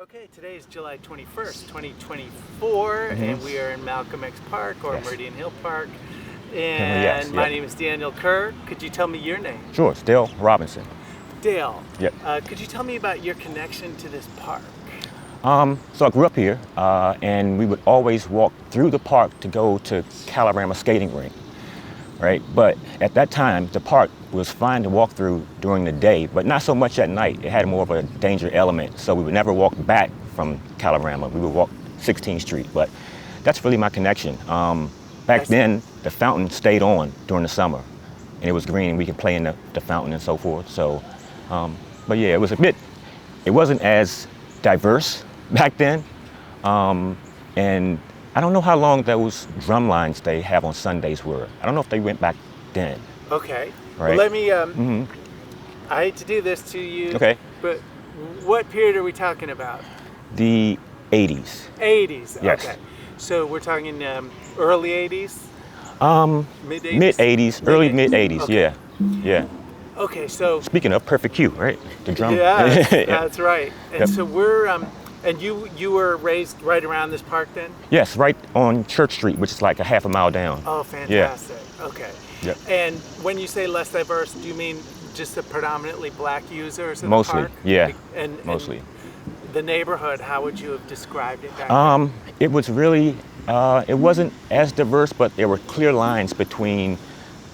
Okay, today is July 21st, 2024, and we are in Malcom X Park, or Meridian Hill Park. And my name is Daniel Kerr. Could you tell me your name? Sure, it's Dell Robinson. Dale. Yep. Could you tell me about your connection to this park? So I grew up here, and we would always walk through the park to go to Calorama skating rink, right? But at that time, the park was fine to walk through during the day, but not so much at night. It had more of a danger element, so we would never walk back from Calorama. We would walk 16th Street, but that's really my connection. Back then, the fountain stayed on during the summer, and it was green, and we could play in the fountain and so forth. So, but yeah, it wasn't as diverse back then, and I don't know how long those drum lines they have on Sundays were. I don't know if they went back then. Okay. Right. Well, let me, I hate to do this to you, Okay. but what period are we talking about? The 80s. 80s, Yes. okay. So we're talking early 80s? Mid 80s? Mid 80s, early mid 80s, Okay. yeah. Okay, so. Speaking of perfect cue, right? The drum. Yeah, that's right. And Yep. so we're, and you were raised right around this park then? Yes, right on Church Street, which is like a half a mile down. Oh, fantastic. Okay. Yep. And when you say less diverse, do you mean just the predominantly black users of Mostly, the park? yeah, And mostly. The neighborhood, how would you have described it back then? It was really, it wasn't as diverse, but there were clear lines between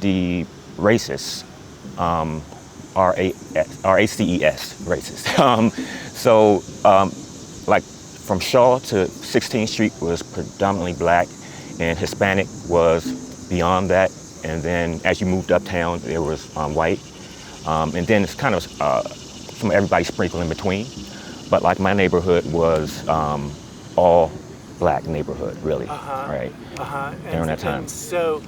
the races, RACES races. Like from Shaw to 16th Street was predominantly black, and Hispanic was beyond that. And then as you moved uptown, there was white. And then it's kind of some everybody sprinkled in between. But like my neighborhood was all black neighborhood, really, right? During that time. And so,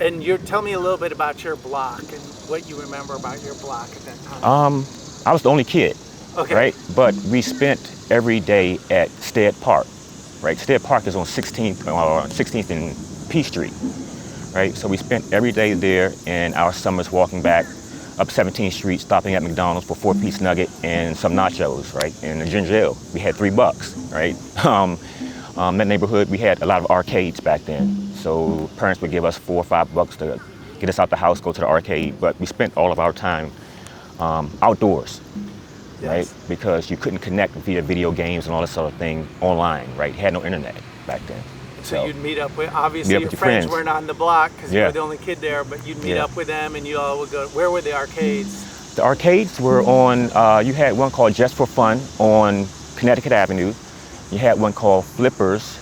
and tell me a little bit about your block and what you remember about your block at that time. I was the only kid, right? But we spent every day at Stead Park, right? Stead Park is on 16th and P Street, right? So we spent every day there, and our summers walking back up 17th Street, stopping at McDonald's for 4-piece nugget and some nachos, right? And a ginger ale. We had $3, right? That neighborhood, we had a lot of arcades back then. So parents would give us $4 or $5 to get us out the house, go to the arcade. But we spent all of our time outdoors, right? Because you couldn't connect via video games and all this sort of thing online, right? You had no internet back then. So you'd meet up with, obviously your friends weren't on the block because you were the only kid there, but you'd meet up with them and you all would go, where were the arcades? The arcades were on, you had one called Just for Fun on Connecticut Avenue. You had one called Flippers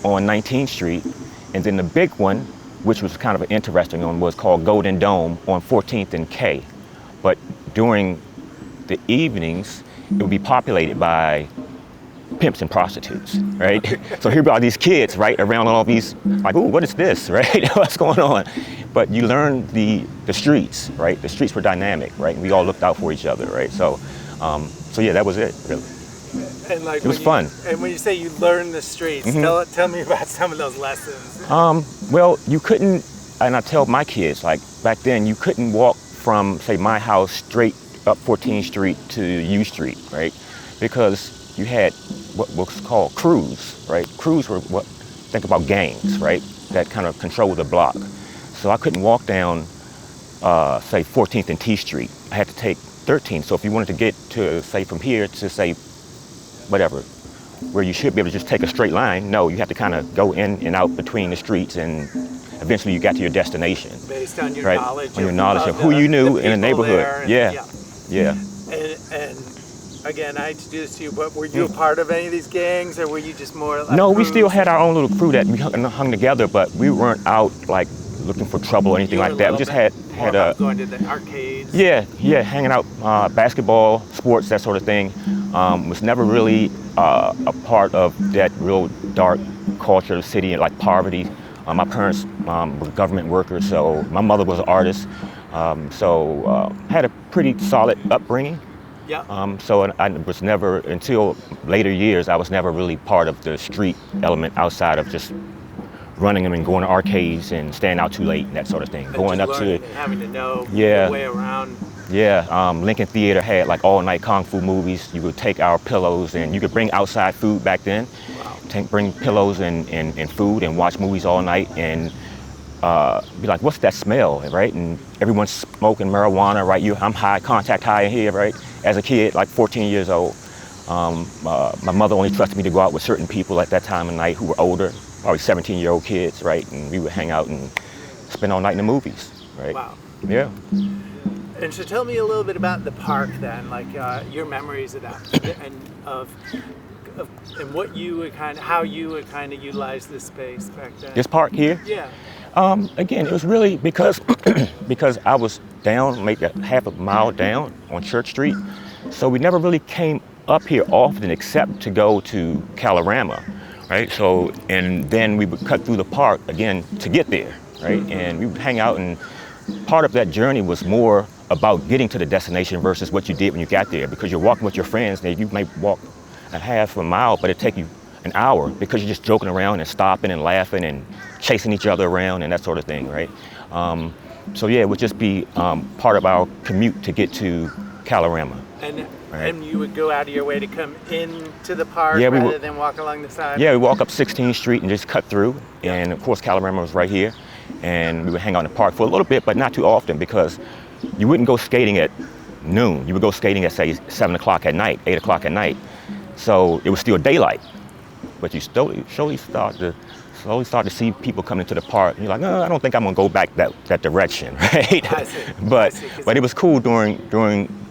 on 19th Street. And then the big one, which was kind of an interesting one, was called Golden Dome on 14th and K. But during the evenings, it would be populated by pimps and prostitutes, right? So here are these kids, right, around all these, like, ooh, what is this, right? What's going on? But you learn the streets, right? The streets were dynamic, right? We all looked out for each other, right? So yeah, that was it, really. And like it was fun. And when you say you learn the streets, tell me about some of those lessons. Well, you couldn't, and I tell my kids, like back then, you couldn't walk from, say, my house straight up 14th Street to U Street, right? Because you had what was called crews, right? Crews were think about gangs, right? That kind of controlled the block. So I couldn't walk down, say, 14th and T Street. I had to take 13th. So if you wanted to get to, say, from here to, say, whatever, where you should be able to just take a straight line, no, you have to kind of go in and out between the streets, and eventually you got to your destination. Based on your knowledge. On your knowledge of who you knew in the neighborhood. Yeah. And again, I hate to do this to you, but were you a part of any of these gangs, or were you just more like No, we still had our own little crew that we hung together, but we weren't out like looking for trouble or anything like that. We just had going to the arcades. Yeah, hanging out, basketball, sports, that sort of thing. Was never really a part of that real dark culture of the city, like poverty. My parents were government workers, so my mother was an artist, so had a pretty solid upbringing. Yeah. So I was never, until later years, I was never really part of the street element outside of just running them and going to arcades and staying out too late and that sort of thing. And going just up learning to and having to know Yeah. the way around. Yeah, Lincoln Theater had like all-night kung fu movies. You would take our pillows and you could bring outside food back then. Wow. Bring pillows and food and watch movies all night and be like, what's that smell, right? And everyone's smoking marijuana, right? I'm high, contact high in here, right? As a kid, like 14 years old. My mother only trusted me to go out with certain people at that time of night who were older, probably 17-year-old kids, right? And we would hang out and spend all night in the movies, right? Wow. Yeah. And so tell me a little bit about the park then, like your memories of that, and what you would how you would kind of utilize this space back then. This park here? Yeah. Again, it was really because because I was down, maybe half a mile down on Church Street, so we never really came up here often except to go to Calorama, right? So, and then we would cut through the park again to get there, right? And we would hang out, and part of that journey was more about getting to the destination versus what you did when you got there, because you're walking with your friends, and you might walk a half a mile, but it take you an hour because you're just joking around and stopping and laughing and chasing each other around and that sort of thing, right? So yeah, it would just be part of our commute to get to Calorama. And you would go out of your way to come into the park rather than walk along the side? Yeah, we walk up 16th Street and just cut through. And of course, Calorama was right here. And we would hang out in the park for a little bit, but not too often, because you wouldn't go skating at noon. You would go skating at, say, 7 o'clock at night, 8 o'clock at night. So it was still daylight. But you slowly start to see people coming to the park. And you're like, no, I don't think I'm gonna go back that direction, right? I see. But it was cool during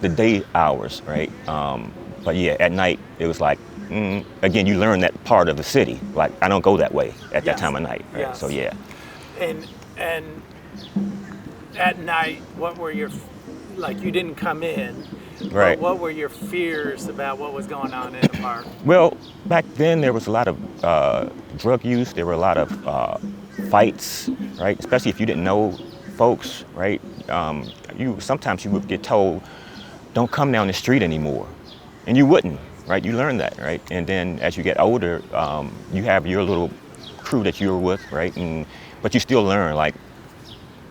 the day hours, right? But yeah, at night it was like, again, you learn that part of the city. Like, I don't go that way at that time of night, right? Yes. So yeah. And at night, what were your, like, you didn't come in, right? What were your fears about what was going on in the park? Well, back then there was a lot of drug use. There were a lot of fights, right? Especially if you didn't know folks, right? Sometimes you would get told, don't come down the street anymore. And you wouldn't, right? You learn that, right? And then as you get older, you have your little crew that you're with, right? But you still learn, like,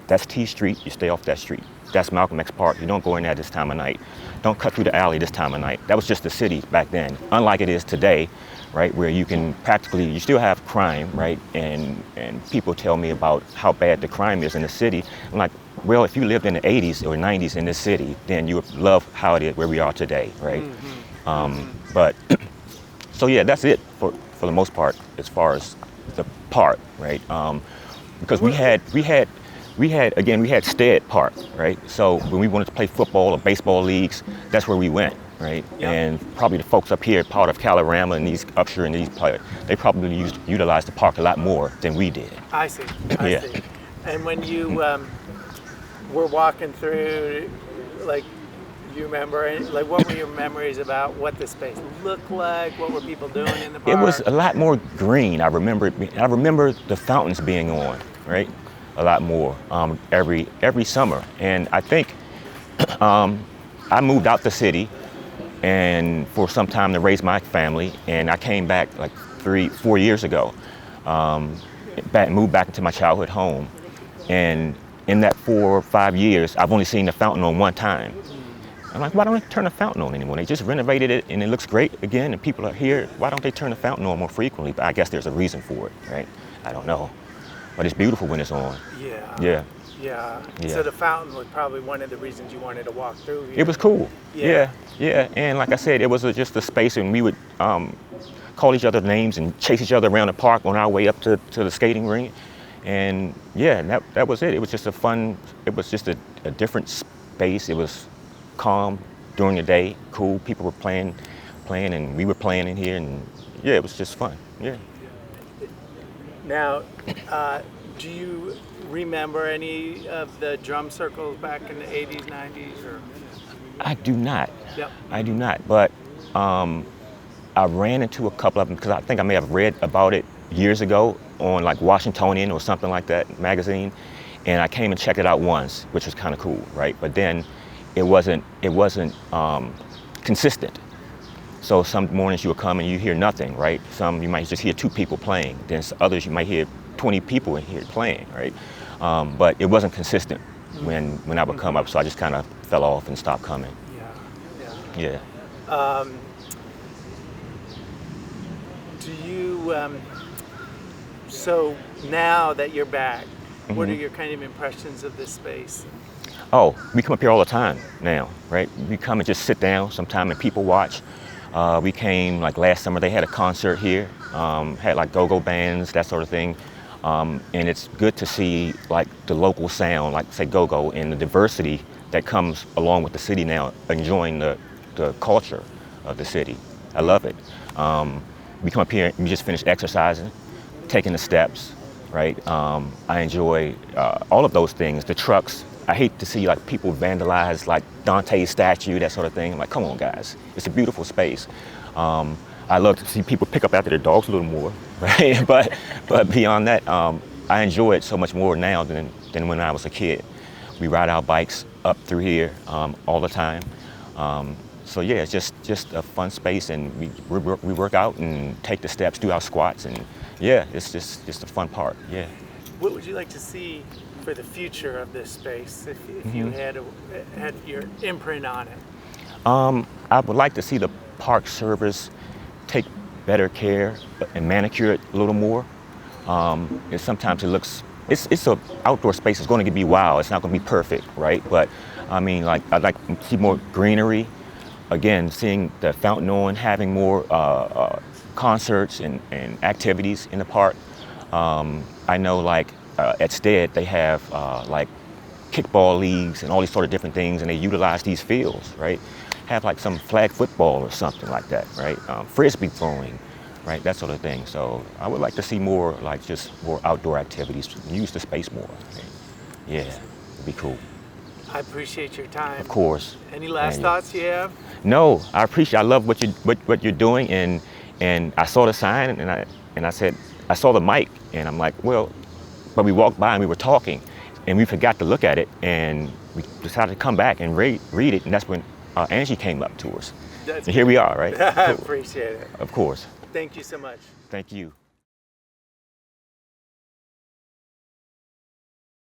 that's T Street, you stay off that street. That's Malcom X Park, you don't go in there this time of night. Don't cut through the alley this time of night. That was just the city back then, unlike it is today, right? Where you can practically, you still have crime, right? And people tell me about how bad the crime is in the city. I'm like, well, if you lived in the 80s or 90s in this city, then you would love how it is where we are today, right? But, so yeah, that's it for the most part as far as the park, right? Because we had Stead Park, right? So when we wanted to play football or baseball leagues, that's where we went, right? Yep. And probably the folks up here, part of Calorama and these Upshur and these players, they probably utilized the park a lot more than we did. I see. I see. And when you were walking through, like, you remember, like, what were your memories about what the space looked like? What were people doing in the park? It was a lot more green. I remember the fountains being on, right? A lot more every summer. And I think I moved out the city and for some time to raise my family, and I came back like 3-4 years ago. Moved back into my childhood home, and in that 4 or 5 years, I've only seen the fountain on one time. I'm like, why don't they turn the fountain on anymore? They just renovated it and it looks great again, and people are here. Why don't they turn the fountain on more frequently? But I guess there's a reason for it, right? I don't know. But it's beautiful when it's on. Yeah. So the fountain was probably one of the reasons you wanted to walk through here. It was cool. Yeah. And like I said, it was just a space, and we would call each other names and chase each other around the park on our way up to the skating rink. And yeah, that was it. It was just a different space. It was calm during the day, cool. People were playing, and we were playing in here, and yeah, it was just fun. Yeah. Now, do you remember any of the drum circles back in the 80s, 90s? Or? I do not. Yep. I do not, but I ran into a couple of them because I think I may have read about it years ago on like Washingtonian or something like that magazine, and I came and checked it out once, which was kind of cool, right? But then it wasn't consistent. So some mornings you would come and you hear nothing, right? Some you might just hear 2 people playing. Then others you might hear 20 people in here playing, right? But it wasn't consistent when I would come up, so I just kind of fell off and stopped coming. Yeah. Yeah. Do you, so now that you're back, what are your kind of impressions of this space? Oh, we come up here all the time now, right? We come and just sit down sometime and people watch. We came like last summer, they had a concert here, had like go-go bands, that sort of thing. And it's good to see like the local sound, like say go-go, and the diversity that comes along with the city now, enjoying the culture of the city. I love it. We come up here and we just finished exercising, taking the steps, right? I enjoy all of those things, the trucks. I hate to see like people vandalize like Dante's statue, that sort of thing. I'm like, come on guys, it's a beautiful space. I love to see people pick up after their dogs a little more, right? but beyond that, I enjoy it so much more now than when I was a kid. We ride our bikes up through here all the time. So yeah, it's just a fun space, and we work out and take the steps, do our squats, and yeah, it's just a fun part. Yeah. What would you like to see for the future of this space if you had your imprint on it? I would like to see the park service take better care and manicure it a little more. Sometimes it looks, it's an outdoor space. It's going to be wild. It's not going to be perfect, right? But I mean, like I'd like to see more greenery. Again, seeing the fountain on, having more concerts and activities in the park. I know like at Stead they have like kickball leagues and all these sort of different things, and they utilize these fields, right? Have like some flag football or something like that, right? Frisbee throwing, right? That sort of thing. So I would like to see more like just more outdoor activities, use the space more. Right? Yeah, it'd be cool. I appreciate your time. Of course. Any last thoughts you have? No, I love what you're doing, and I saw the sign and I said, I saw the mic, and I'm like, well, but we walked by and we were talking, and we forgot to look at it, and we decided to come back and read it, and that's when Angie came up to us. And here we are, right? I appreciate it. Of course. Thank you so much. Thank you.